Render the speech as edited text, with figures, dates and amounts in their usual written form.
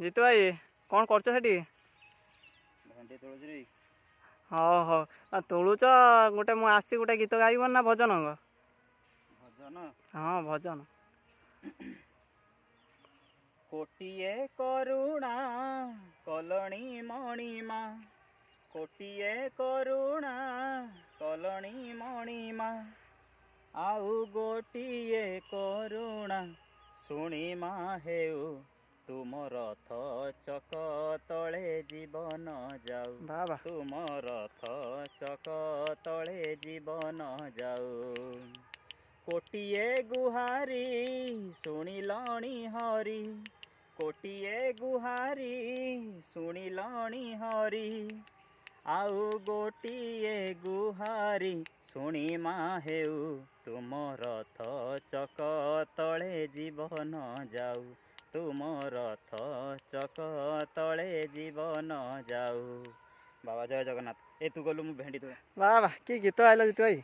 ଜିତୁ ଭାଇ କ'ଣ କରୁଛ ସେଠି? ଭେଣ୍ଡି ତୋଳୁଛି। ହଉ ହଉ ଆଉ ତୋଳୁଛ ଗୋଟେ ମୁଁ ଆସିଛି ଗୋଟେ ଗୀତ ଗାଇବ ନା ଭଜନ? ଭଜନ? ହଁ ଭଜନ। କୋଟିଏ କରୁଣା କଲଣି ମଣିମା, କୋଟିଏ କରୁଣା କଲଣି ମଣିମା, ଆଉ ଗୋଟିଏ କରୁଣା ଶୁଣିମା ହେଉ, ତୁମ ରଥ ଚକ ତଳେ ଜୀବନ ଯାଉ, ବାଃ ବାଃ। ତୁମ ରଥ ଚକ ତଳେ ଜୀବନ ଯାଉ। କୋଟିଏ ଗୁହାରି ଶୁଣିଲଣି ହରି, କୋଟିଏ ଗୁହାରି ଶୁଣିଲଣି ହରି, ଆଉ ଗୋଟିଏ ଗୁହାରି ଶୁଣିମା ହେଉ, ତୁମ ରଥ ଚକ ତଳେ ଜୀବନ ଯାଉ, ତୁମ ରଥ ଚକ ତଳେ ଜୀବନ ଯାଉ। ବାବା ଜୟ ଜଗନ୍ନାଥ। ଏ ତୁ ଗଲୁ ମୁଁ ଭେଣ୍ଡି ତୋଳେ। ବାଃ ବାଃ କି ଗୀତ ଗାଇଲ ଜିତୁ ଭାଇ।